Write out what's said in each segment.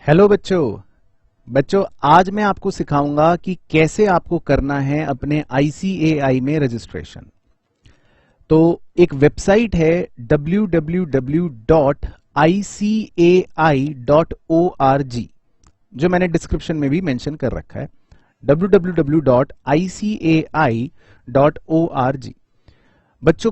Hello बच्चों आज मैं आपको सिखाऊंगा कि कैसे आपको करना है अपने ICAI में रजिस्ट्रेशन। तो एक वेबसाइट है www.icai.org जो मैंने डिस्क्रिप्शन में भी मेंशन कर रखा है, www.icai.org। बच्चों,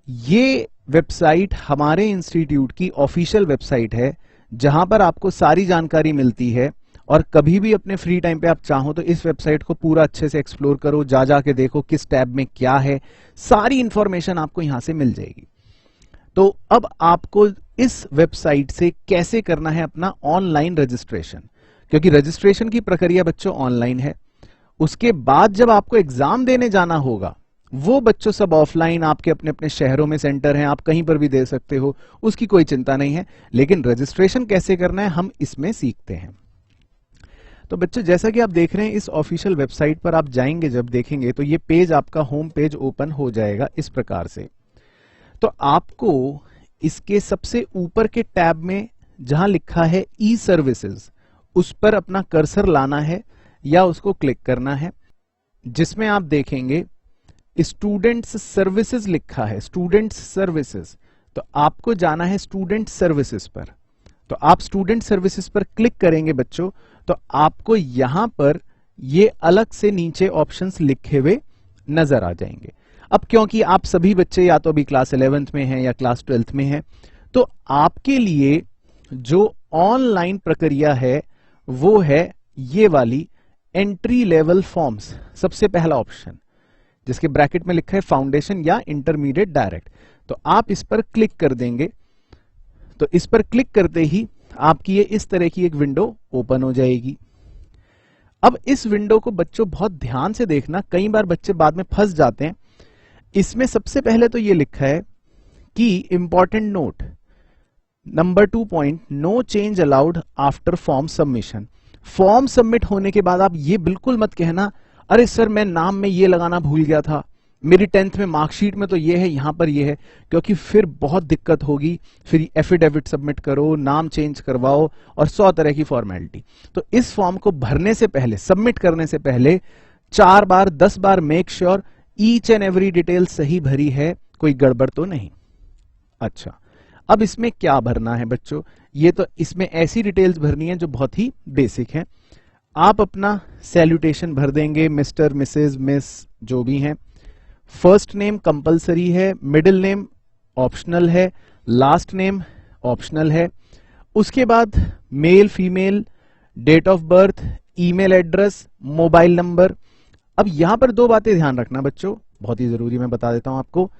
ये वेबसाइट हमारे इंस्टीट्यूट की ऑफिशियल वेबसाइट है जहां पर आपको सारी जानकारी मिलती है और कभी भी अपने फ्री टाइम पे आप चाहो तो इस वेबसाइट को पूरा अच्छे से एक्सप्लोर करो, जा के देखो किस टैब में क्या है, सारी इंफॉर्मेशन आपको यहां से मिल जाएगी। तो अब आपको इस वेबसाइट से कैसे करना है अपना ऑनलाइन रजिस्ट्रेशन, क्योंकि रजिस्ट्रेशन की प्रक्रिया बच्चों ऑनलाइन है। उसके बाद जब आपको एग्जाम देने जाना होगा वो बच्चों सब ऑफलाइन आपके अपने अपने शहरों में सेंटर हैं, आप कहीं पर भी दे सकते हो, उसकी कोई चिंता नहीं है। लेकिन रजिस्ट्रेशन कैसे करना है हम इसमें सीखते हैं। तो बच्चों जैसा कि आप देख रहे हैं इस ऑफिशियल वेबसाइट पर आप जाएंगे, जब देखेंगे तो ये पेज आपका होम पेज ओपन हो जाएगा इस प्रकार से। तो आपको इसके सबसे ऊपर के टैब में जहां लिखा है ई सर्विसेज उस पर अपना कर्सर लाना है या उसको क्लिक करना है, जिसमें आप देखेंगे स्टूडेंट्स सर्विसेज लिखा है, स्टूडेंट्स सर्विसेज। तो आपको जाना है स्टूडेंट सर्विसेज पर। तो आप स्टूडेंट सर्विसेज पर क्लिक करेंगे बच्चों, तो आपको यहां पर ये अलग से नीचे ऑप्शंस लिखे हुए नजर आ जाएंगे। अब क्योंकि आप सभी बच्चे या तो अभी क्लास 11th में हैं या क्लास 12th में हैं, तो आपके लिए जो ऑनलाइन प्रक्रिया है वो है ये वाली एंट्री लेवल फॉर्म्स। सबसे पहला ऑप्शन जिसके ब्रैकेट में लिखा है फाउंडेशन या इंटरमीडिएट डायरेक्ट, तो आप इस पर क्लिक कर देंगे। तो इस पर क्लिक करते ही आपकी ये इस तरह की एक विंडो ओपन हो जाएगी। अब इस विंडो को बच्चों बहुत ध्यान से देखना, कई बार बच्चे बाद में फंस जाते हैं। इसमें सबसे पहले तो ये लिखा है कि important note number 2 point, no change allowed after form submission. Form submit होने के बाद आप ये बिल्कुल मत कहना अरे सर मैं नाम में ये लगाना भूल गया था, मेरी 10th में मार्कशीट में तो ये है, यहां पर ये है, क्योंकि फिर बहुत दिक्कत होगी। फिर एफिडेविट सबमिट करो, नाम चेंज करवाओ और 100 तरह की फॉर्मेलिटी। तो इस फॉर्म को भरने से पहले, सबमिट करने से पहले 4 बार 10 बार make sure each and every detail सही भरी है, कोई गड़बड़ तो नहीं। अच्छा, अब इसमें क्या भरना है बच्चों, ये तो इसमें ऐसी डिटेल्स भरनी है जो बहुत ही बेसिक है। आप अपना सैल्यूटेशन भर देंगे, मिस्टर, मिसेज, मिस जो भी हैं। फर्स्ट नेम कंपलसरी है, मिडिल नेम ऑप्शनल है, लास्ट नेम ऑप्शनल है। उसके बाद male female, date of birth, email address, mobile number. अब यहां पर 2 बातें ध्यान रखना बच्चों, बहुत ही जरूरी, मैं बता देता हूं आपको।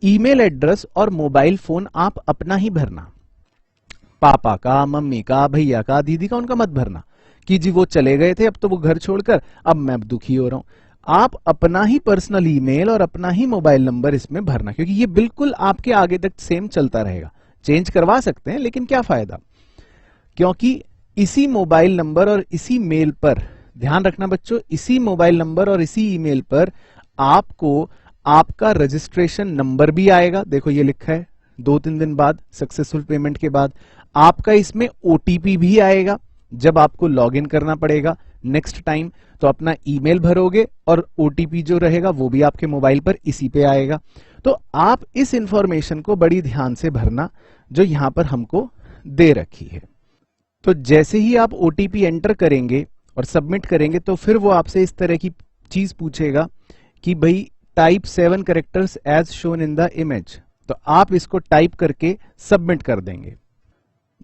ईमेल एड्रेस और मोबाइल फोन आप अपना ही भरना, पापा का, मम्मी का, भैया का, दीदी का उनका मत भरना कि जी वो चले गए थे अब तो वो घर छोड़कर, अब मैं दुखी हो रहा हूं। आप अपना ही पर्सनल ईमेल और अपना ही मोबाइल नंबर इसमें भरना, क्योंकि ये बिल्कुल आपके आगे तक सेम चलता रहेगा। चेंज करवा सकते हैं लेकिन क्या फायदा, क्योंकि इसी मोबाइल नंबर और इसी मेल पर, ध्यान रखना बच्चों, इसी मोबाइल नंबर और इसी ईमेल पर आपको आपका रजिस्ट्रेशन नंबर भी आएगा। देखो ये लिखा है 2-3 दिन बाद सक्सेसफुल पेमेंट के बाद आपका इसमें OTP भी आएगा जब आपको लॉगिन करना पड़ेगा नेक्स्ट टाइम। तो अपना ईमेल भरोगे और OTP जो रहेगा वो भी आपके मोबाइल पर इसी पे आएगा। तो आप इस इंफॉर्मेशन को बड़ी ध्यान से भरना जो यहां पर हमको दे रखी है। तो जैसे ही आप OTP एंटर करेंगे और सबमिट करेंगे तो फिर वो आपसे इस तरह की चीज पूछेगा कि भाई type 7 characters as shown in the image. तो आप इसको टाइप करके सबमिट कर देंगे।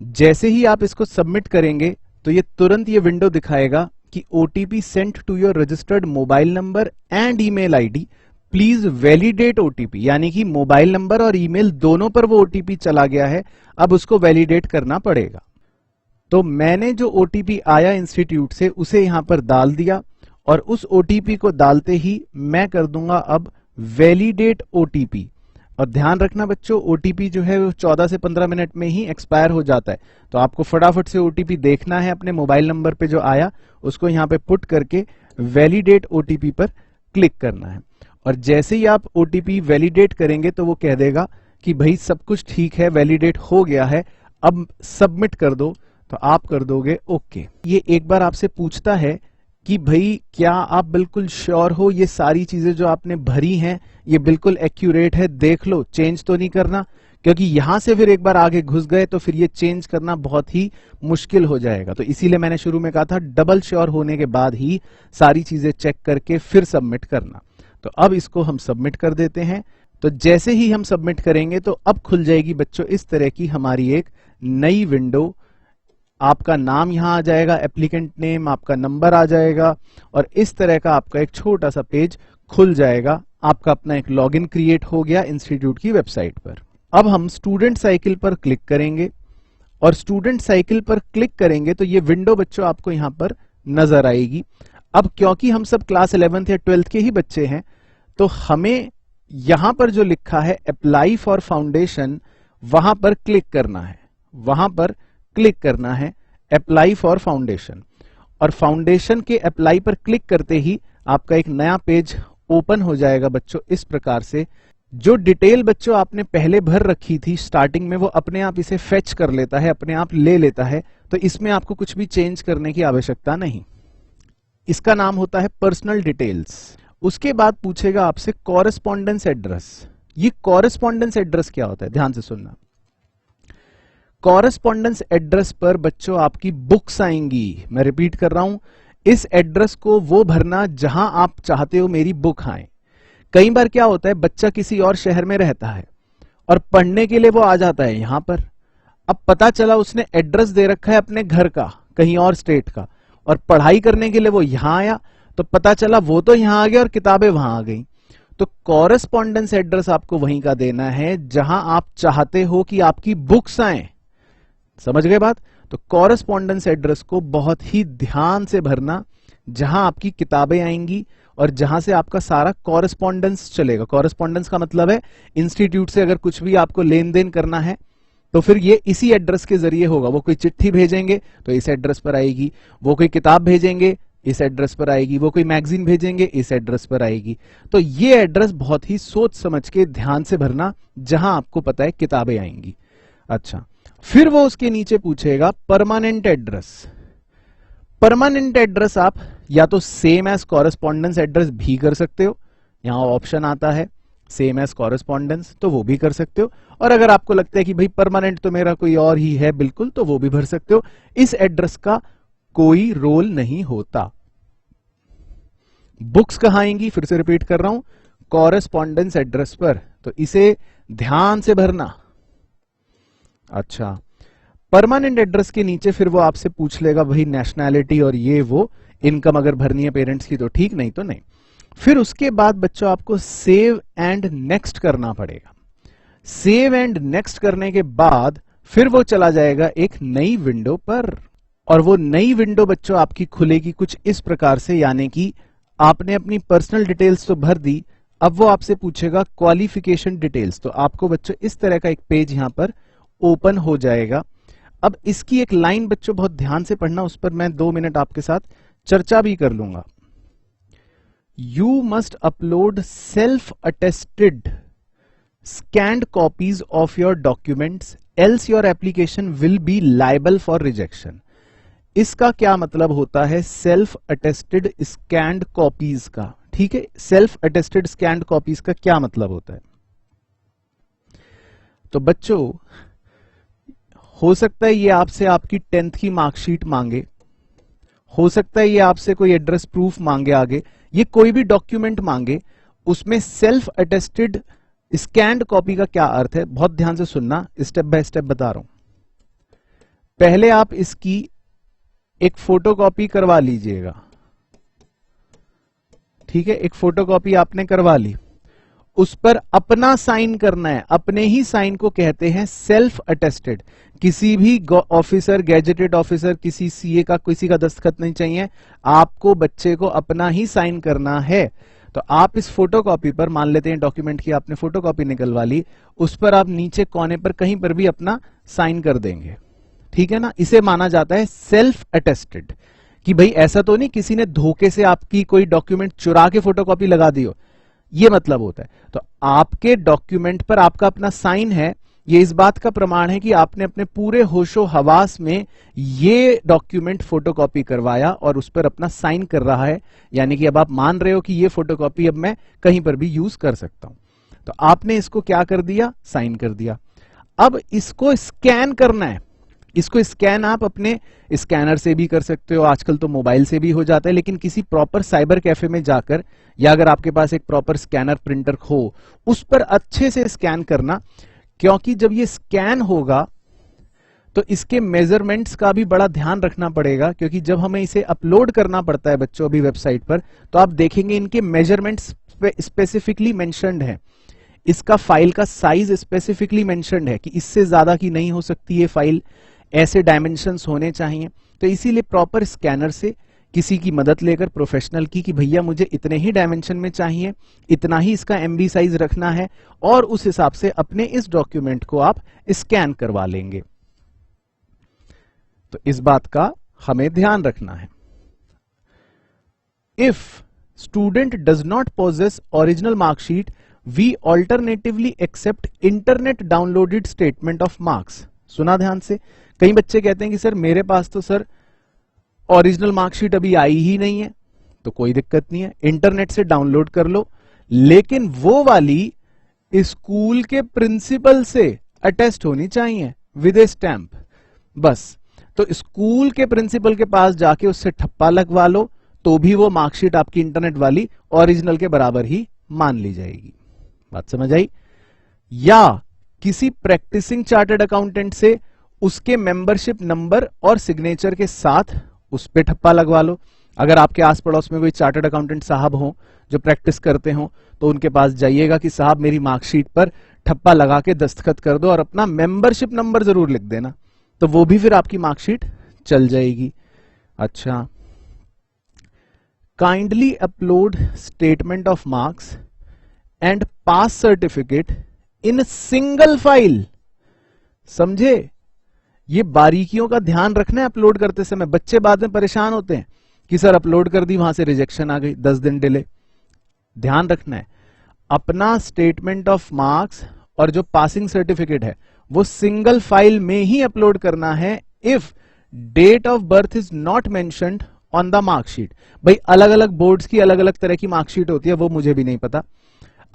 जैसे ही आप इसको सबमिट करेंगे तो ये तुरंत ये विंडो दिखाएगा कि OTP sent to your registered mobile number and email ID, please validate OTP, यानी कि मोबाइल नंबर और ईमेल दोनों पर वो OTP चला गया है, अब उसको वैलिडेट करना पड़ेगा। तो मैंने जो OTP आया इंस्टीट्यूट से उसे यहां पर डाल दिया और उस OTP को डालते ही मैं कर दूंगा अब वैलिडेट OTP। और ध्यान रखना बच्चों, OTP जो है वो 14 से 15 मिनट में ही एक्सपायर हो जाता है। तो आपको फटाफट से OTP देखना है अपने मोबाइल नंबर पे जो आया, उसको यहां पे पुट करके वैलिडेट OTP पर क्लिक करना है। और जैसे ही आप OTP वैलिडेट करेंगे तो वो कह देगा कि भाई सब कुछ ठीक है, वैलिडेट हो गया है, अब सबमिट कर दो। तो आप कर दोगे ओके। ये एक बार आपसे पूछता है कि भाई क्या आप बिल्कुल श्योर हो ये सारी चीजें जो आपने भरी हैं ये बिल्कुल एक्यूरेट है, देख लो, चेंज तो नहीं करना, क्योंकि यहां से फिर एक बार आगे घुस गए तो फिर ये चेंज करना बहुत ही मुश्किल हो जाएगा। तो इसीलिए मैंने शुरू में कहा था डबल श्योर होने के बाद ही सारी चीजें चेक करके फिर सबमिट करना। तो अब इसको हम सबमिट कर देते हैं। तो जैसे ही हम सबमिट करेंगे तो अब खुल जाएगी बच्चों इस तरह की हमारी एक नई विंडो। आपका नाम यहां आ जाएगा, एप्लीकेंट नेम, आपका नंबर आ जाएगा और इस तरह का आपका एक छोटा सा पेज खुल जाएगा। आपका अपना एक लॉगिन क्रिएट हो गया इंस्टीट्यूट की वेबसाइट पर। अब हम स्टूडेंट साइकिल पर क्लिक करेंगे और स्टूडेंट साइकिल पर क्लिक करेंगे तो ये विंडो बच्चों आपको यहां पर नजर आएगी। अब क्योंकि हम सब क्लास 11th या 12th के ही बच्चे हैं तो हमें यहां पर जो लिखा है अप्लाई फॉर फाउंडेशन वहां पर क्लिक करना है, वहां पर क्लिक करना है अप्लाई फॉर फाउंडेशन। और फाउंडेशन के अप्लाई पर क्लिक करते ही आपका एक नया पेज ओपन हो जाएगा बच्चों इस प्रकार से। जो डिटेल बच्चों आपने पहले भर रखी थी स्टार्टिंग में वो अपने आप इसे फेच कर लेता है, अपने आप ले लेता है, तो इसमें आपको कुछ भी चेंज करने की आवश्यकता नहीं। इसका नाम होता है पर्सनल डिटेल्स। उसके बाद पूछेगा आपसे कॉरेस्पॉन्डेंस एड्रेस। ये कॉरेस्पॉन्डेंस एड्रेस क्या होता है, ध्यान से सुनना। कॉरेस्पॉन्डेंस एड्रेस पर बच्चों आपकी बुक्स आएंगी। मैं रिपीट कर रहा हूं, इस एड्रेस को वो भरना जहां आप चाहते हो मेरी बुक आए। कई बार क्या होता है बच्चा किसी और शहर में रहता है और पढ़ने के लिए वो आ जाता है यहां पर। अब पता चला उसने एड्रेस दे रखा है अपने घर का कहीं और स्टेट का और पढ़ाई करने के लिए वो यहां आया तो पता चला वो तो यहां आ गया और किताबें वहां आ गई। तो कॉरेस्पॉन्डेंस एड्रेस आपको वहीं का देना है जहां आप चाहते हो कि आपकी बुक्स आए। समझ गए बात? तो कॉरेस्पॉन्डेंस एड्रेस को बहुत ही ध्यान से भरना, जहां आपकी किताबें आएंगी और जहां से आपका सारा कॉरेस्पॉन्डेंस चलेगा। कॉरेस्पॉन्डेंस का मतलब है इंस्टीट्यूट से अगर कुछ भी आपको लेन देन करना है तो फिर ये इसी एड्रेस के जरिए होगा। वो कोई चिट्ठी भेजेंगे तो इस एड्रेस पर आएगी, वो कोई किताब भेजेंगे इस एड्रेस पर आएगी, वो कोई मैगजीन भेजेंगे इस एड्रेस पर आएगी। तो ये एड्रेस बहुत ही सोच समझ के ध्यान से भरना जहां आपको पता है किताबें आएंगी। अच्छा, फिर वो उसके नीचे पूछेगा परमानेंट एड्रेस। परमानेंट एड्रेस आप या तो सेम एज कॉरेस्पॉन्डेंस एड्रेस भी कर सकते हो, यहां ऑप्शन आता है सेम एज कॉरेस्पॉन्डेंस, तो वो भी कर सकते हो। और अगर आपको लगता है कि भाई परमानेंट तो मेरा कोई और ही है बिल्कुल, तो वो भी भर सकते हो। इस एड्रेस का कोई रोल नहीं होता। बुक्स कहां आएंगी, फिर से रिपीट कर रहा हूं, कॉरेस्पॉन्डेंस एड्रेस पर, तो इसे ध्यान से भरना। अच्छा, परमानेंट एड्रेस के नीचे फिर वो आपसे पूछ लेगा भाई नेशनैलिटी और ये वो, इनकम अगर भरनी है पेरेंट्स की तो ठीक, नहीं तो नहीं। फिर उसके बाद बच्चों आपको सेव एंड नेक्स्ट करना पड़ेगा। सेव एंड नेक्स्ट करने के बाद फिर वो चला जाएगा एक नई विंडो पर और वो नई विंडो बच्चों आपकी खुलेगी कुछ इस प्रकार से, यानी कि आपने अपनी पर्सनल डिटेल्स तो भर दी, अब वो आपसे पूछेगा क्वालिफिकेशन डिटेल्स। तो आपको बच्चों इस तरह का एक पेज यहां पर ओपन हो जाएगा। अब इसकी एक लाइन बच्चों बहुत ध्यान से पढ़ना, उस पर मैं 2 मिनट आपके साथ चर्चा भी कर लूंगा। You must upload self attested scanned copies of your documents else your application will be liable for rejection। इसका क्या मतलब होता है सेल्फ अटेस्टेड स्कैंड कॉपीज का? ठीक है, सेल्फ अटेस्टेड स्कैंड कॉपीज का क्या मतलब होता है? तो बच्चों हो सकता है ये आपसे आपकी 10th की मार्कशीट मांगे, हो सकता है ये आपसे कोई एड्रेस प्रूफ मांगे, आगे ये कोई भी डॉक्यूमेंट मांगे, उसमें सेल्फ अटेस्टेड स्कैंड कॉपी का क्या अर्थ है बहुत ध्यान से सुनना, स्टेप बाय स्टेप बता रहा हूं। पहले आप इसकी एक फोटोकॉपी करवा लीजिएगा, ठीक है, एक फोटोकॉपी आपने करवा ली, उस पर अपना साइन करना है। अपने ही साइन को कहते हैं सेल्फ अटेस्टेड। किसी भी ऑफिसर, गैजेटेड ऑफिसर, किसी सीए का किसी का दस्तखत नहीं चाहिए, आपको बच्चे को अपना ही साइन करना है। तो आप इस फोटोकॉपी पर, मान लेते हैं डॉक्यूमेंट की आपने फोटोकॉपी निकलवा ली, उस पर आप नीचे कोने पर कहीं पर भी अपना साइन कर देंगे, ठीक है ना। इसे माना जाता है सेल्फ अटेस्टेड, कि भाई ऐसा तो नहीं किसी ने धोखे से आपकी कोई डॉक्यूमेंट चुरा के फोटोकॉपी लगा दी हो, ये मतलब होता है। तो आपके डॉक्यूमेंट पर आपका अपना साइन है, ये इस बात का प्रमाण है कि आपने अपने पूरे होशो हवास में ये डॉक्यूमेंट फोटोकॉपी करवाया और उस पर अपना साइन कर रहा है, यानी कि अब आप मान रहे हो कि ये फोटोकॉपी अब मैं कहीं पर भी यूज कर सकता हूं। तो आपने इसको क्या कर दिया, साइन कर दिया। अब इसको स्कैन करना है। इसको स्कैन आप अपने स्कैनर से भी कर सकते हो, आजकल तो मोबाइल से भी हो जाता है, लेकिन किसी प्रॉपर साइबर कैफे में जाकर, या अगर आपके पास एक प्रॉपर स्कैनर प्रिंटर हो, उस पर अच्छे से स्कैन करना, क्योंकि जब ये स्कैन होगा तो इसके मेजरमेंट्स का भी बड़ा ध्यान रखना पड़ेगा, क्योंकि जब हमें इसे अपलोड करना पड़ता है बच्चों अभी वेबसाइट पर, तो आप देखेंगे इनके मेजरमेंट्स स्पेसिफिकली मेंशन्ड है। इसका फाइल का साइज स्पेसिफिकली मेंशन्ड है कि इससे ज्यादा की नहीं हो सकती ये फाइल, ऐसे डायमेंशंस होने चाहिए। तो इसीलिए प्रॉपर स्कैनर से किसी की मदद लेकर, प्रोफेशनल की, कि भैया मुझे इतने ही डायमेंशन में चाहिए, इतना ही इसका एमबी साइज रखना है, और उस हिसाब से अपने इस डॉक्यूमेंट को आप स्कैन करवा लेंगे। तो इस बात का हमें ध्यान रखना है। If student does not possess original marksheet, we alternatively accept internet downloaded statement of marks. सुना ध्यान से। कई बच्चे कहते हैं कि सर मेरे पास तो सर ओरिजिनल मार्कशीट अभी आई ही नहीं है। तो कोई दिक्कत नहीं है, इंटरनेट से डाउनलोड कर लो, लेकिन वो वाली स्कूल के प्रिंसिपल से अटेस्ट होनी चाहिए विद ए स्टैंप, बस। तो स्कूल के प्रिंसिपल के पास जाके उससे ठप्पा लगवा लो, तो भी वो मार्कशीट आपकी इंटरनेट वाली ओरिजिनल के बराबर ही मान ली जाएगी। बात समझ आई? या किसी प्रैक्टिसिंग चार्टर्ड अकाउंटेंट से उसके मेंबरशिप नंबर और सिग्नेचर के साथ उस पे ठप्पा लगवा लो। अगर आपके आस पड़ोस में कोई चार्टर्ड अकाउंटेंट साहब हो जो प्रैक्टिस करते हो, तो उनके पास जाइएगा कि साहब मेरी मार्कशीट पर ठप्पा लगा के दस्तखत कर दो और अपना मेंबरशिप नंबर जरूर लिख देना, तो वो भी फिर आपकी मार्कशीट चल जाएगी। अच्छा, kindly upload statement of marks and pass certificate in single file. समझे? ये बारीकियों का ध्यान रखना है अपलोड करते समय। बच्चे बाद में परेशान होते हैं कि सर अपलोड कर दी, वहां से रिजेक्शन आ गई, 10 दिन डिले। ध्यान रखना है, अपना स्टेटमेंट ऑफ मार्क्स और जो पासिंग सर्टिफिकेट है वो सिंगल फाइल में ही अपलोड करना है। If date of birth is not mentioned on the marksheet. भाई अलग अलग बोर्ड्स की अलग अलग तरह की मार्कशीट होती है, वो मुझे भी नहीं पता।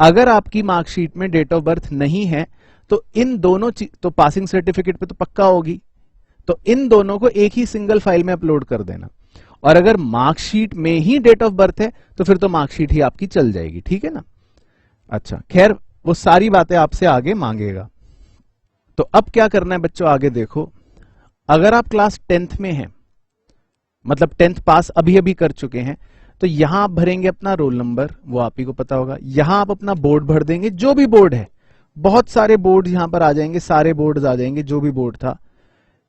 अगर आपकी मार्कशीट में डेट ऑफ बर्थ नहीं है तो इन दोनों तो पासिंग सर्टिफिकेट पे तो पक्का होगी, तो इन दोनों को एक ही सिंगल फाइल में अपलोड कर देना। और अगर मार्कशीट में ही डेट ऑफ बर्थ है तो फिर तो मार्कशीट ही आपकी चल जाएगी, ठीक है ना। अच्छा, खैर वो सारी बातें आपसे आगे मांगेगा। तो अब क्या करना है बच्चों, आगे देखो। अगर आप क्लास 10th में हैं, मतलब 10th पास अभी अभी कर चुके हैं, तो यहां आप भरेंगे अपना रोल नंबर, वो आप ही को पता होगा। यहां आप अपना बोर्ड भर देंगे, जो भी बोर्ड है, बहुत सारे बोर्ड यहां पर आ जाएंगे, सारे बोर्ड आ जाएंगे, जो भी बोर्ड था।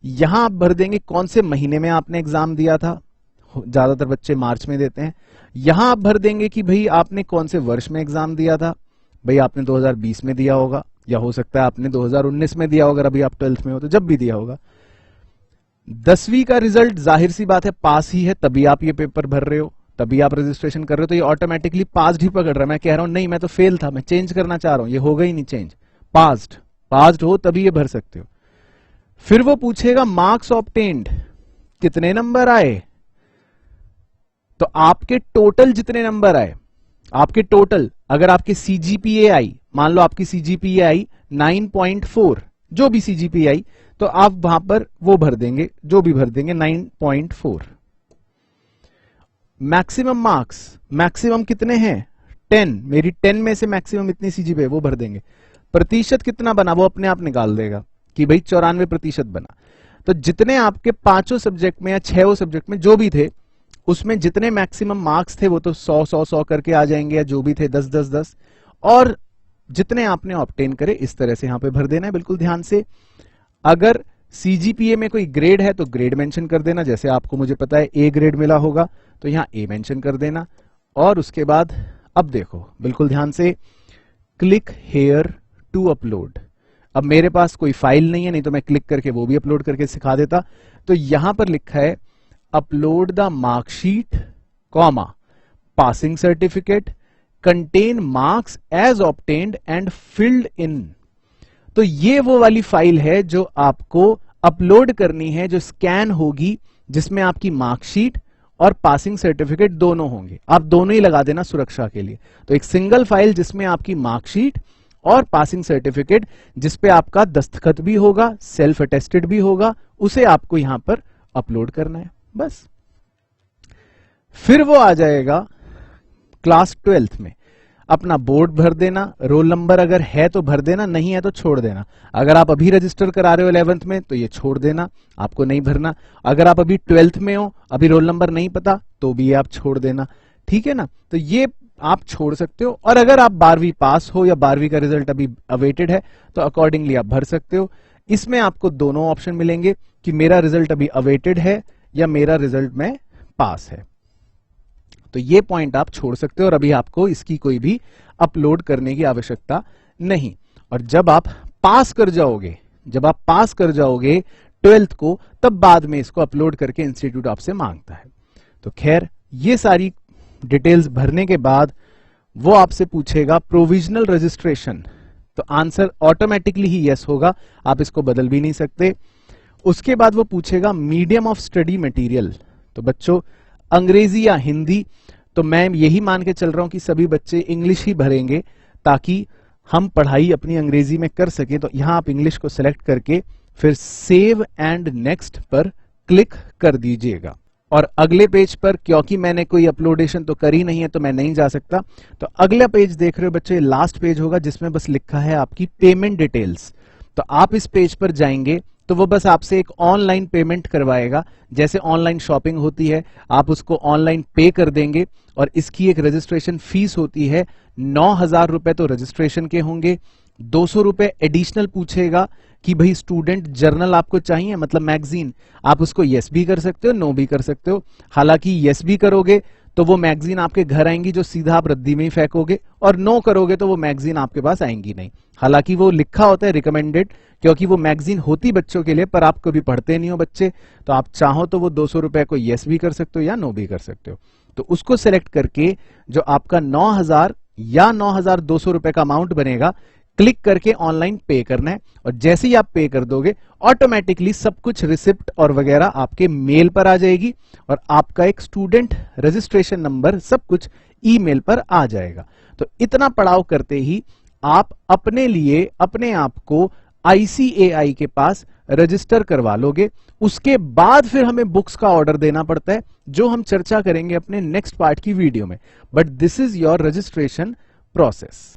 यहां आप भर देंगे कौन से महीने में आपने एग्जाम दिया था, ज्यादातर बच्चे मार्च में देते हैं। यहां आप भर देंगे कि भाई आपने कौन से वर्ष में एग्जाम दिया था। भाई आपने 2020 में दिया होगा, या हो सकता है आपने 2019 में दिया होगा, अभी आप 12th में हो तो जब भी दिया होगा। 10वीं का रिजल्ट जाहिर सी बात है पास ही है, तभी आप ये पेपर भर रहे हो, तभी आप रजिस्ट्रेशन कर रहे हो, तो ये ऑटोमेटिकली पास्ड ही पकड़ रहा है। मैं कह रहा हूं नहीं मैं तो फेल था, मैं चेंज करना चाह रहा हूं, ये होगा ही नहीं चेंज। पास्ड हो तभी ये भर सकते हो। फिर वो पूछेगा मार्क्स ऑब्टेन्ड, कितने नंबर आए। तो आपके टोटल जितने नंबर आए, आपके टोटल, अगर आपके सीजीपीए आई, मान लो आपकी सीजीपीए आई 9.4, जो भी सीजीपीए आई, तो आप वहां पर वो भर देंगे, जो भी भर देंगे 9.4। मैक्सिमम मार्क्स, मैक्सिमम कितने हैं 10, मेरी 10 में से मैक्सिमम इतनी सीजीपीए, वो भर देंगे। प्रतिशत कितना बना वो अपने आप निकाल देगा कि भाई 94% बना। तो जितने आपके 5 सब्जेक्ट में या 6 सब्जेक्ट में जो भी थे, उसमें जितने मैक्सिमम मार्क्स थे वो तो 100 करके आ जाएंगे, या जो भी थे 10, और जितने आपने ऑब्टेन करे इस तरह से यहां पे भर देना है। बिल्कुल ध्यान से, अगर सीजीपीए में कोई ग्रेड है तो ग्रेड मेंशन कर देना, जैसे आपको मुझे पता है ए ग्रेड मिला होगा तो यहां ए मेंशन कर देना। और उसके बाद अब देखो बिल्कुल ध्यान से, क्लिक हेयर टू अपलोड। अब मेरे पास कोई फाइल नहीं है, नहीं तो मैं क्लिक करके वो भी अपलोड करके सिखा देता। तो यहां पर लिखा है upload the marksheet comma passing certificate contain marks as obtained and filled in. तो ये वो वाली फाइल है जो आपको अपलोड करनी है, जो स्कैन होगी, जिसमें आपकी मार्कशीट और पासिंग सर्टिफिकेट दोनों होंगे। आप दोनों ही लगा देना सुरक्षा के लिए। तो एक सिंगल फाइल जिसमें आपकी मार्कशीट और पासिंग सर्टिफिकेट, जिसपे आपका दस्तखत भी होगा, सेल्फ अटेस्टेड भी होगा, उसे आपको यहां पर अपलोड करना है बस। फिर वो आ जाएगा क्लास 12th में। अपना बोर्ड भर देना, रोल नंबर अगर है तो भर देना, नहीं है तो छोड़ देना। अगर आप अभी रजिस्टर करा रहे हो 11th में तो ये छोड़ देना, आपको नहीं भरना। अगर आप अभी 12th में हो, अभी रोल नंबर नहीं पता, तो भी ये आप छोड़ देना, ठीक है ना। तो ये आप छोड़ सकते हो। और अगर आप 12वीं पास हो या 12वीं का रिजल्ट अभी अवेटेड है तो अकॉर्डिंगली आप भर सकते हो। इसमें आपको दोनों ऑप्शन मिलेंगे कि मेरा रिजल्ट अभी अवेटेड है या मेरा रिजल्ट में पास है। तो ये पॉइंट आप छोड़ सकते हो और अभी आपको इसकी कोई भी अपलोड करने की आवश्यकता नहीं। और जब आप पास कर जाओगे, 12th को, तब बाद में इसको अपलोड करके इंस्टीट्यूट आपसे मांगता है। तो खैर, ये सारी डिटेल्स भरने के बाद वो आपसे पूछेगा प्रोविजनल रजिस्ट्रेशन, तो आंसर ऑटोमेटिकली ही यस होगा, आप इसको बदल भी नहीं सकते। उसके बाद वो पूछेगा मीडियम ऑफ स्टडी मटेरियल, तो बच्चों अंग्रेजी या हिंदी, तो मैं यही मान के चल रहा हूं कि सभी बच्चे इंग्लिश ही भरेंगे ताकि हम पढ़ाई अपनी अंग्रेजी में कर सकें। तो यहां आप इंग्लिश को सिलेक्ट करके फिर सेव एंड नेक्स्ट पर क्लिक कर दीजिएगा। और अगले पेज पर, क्योंकि मैंने कोई अपलोडेशन तो करी नहीं है तो मैं नहीं जा सकता, तो अगला पेज देख रहे हो बच्चे, लास्ट पेज होगा जिसमें बस लिखा है आपकी पेमेंट डिटेल्स। तो आप इस पेज पर जाएंगे तो वो बस आपसे एक ऑनलाइन पेमेंट करवाएगा, जैसे ऑनलाइन शॉपिंग होती है, आप उसको ऑनलाइन पे कर देंगे। और इसकी एक रजिस्ट्रेशन फीस होती है, 9,000 रुपए तो रजिस्ट्रेशन के होंगे। 200 रुपए एडिशनल पूछेगा कि भाई स्टूडेंट जर्नल आपको चाहिए, मतलब मैगजीन, आप उसको यस भी कर सकते हो, नो भी कर सकते हो। हालांकि यस भी करोगे तो वो मैगजीन आपके घर आएंगी जो सीधा आप रद्दी में ही फेंकोगे, और नो करोगे तो वो मैगजीन आपके पास आएंगी नहीं। हालांकि वो लिखा होता है रिकमेंडेड, क्योंकि वो मैगजीन होती बच्चों के लिए, पर आप कभी पढ़ते नहीं हो बच्चे, तो आप चाहो तो वो 200 रुपए को यस भी कर सकते हो या नो भी कर सकते हो। तो उसको सिलेक्ट करके जो आपका 9,000 या 9,200 रुपए का अमाउंट बनेगा, क्लिक करके ऑनलाइन पे करना है। और जैसे ही आप पे कर दोगे ऑटोमेटिकली सब कुछ रिसिप्ट और वगैरह आपके मेल पर आ जाएगी और आपका एक स्टूडेंट रजिस्ट्रेशन नंबर सब कुछ ईमेल पर आ जाएगा। तो इतना पड़ाव करते ही आप अपने लिए अपने आप को ICAI के पास रजिस्टर करवा लोगे। उसके बाद फिर हमें बुक्स का ऑर्डर देना पड़ता है, जो हम चर्चा करेंगे अपने नेक्स्ट पार्ट की वीडियो में। But this is your registration process.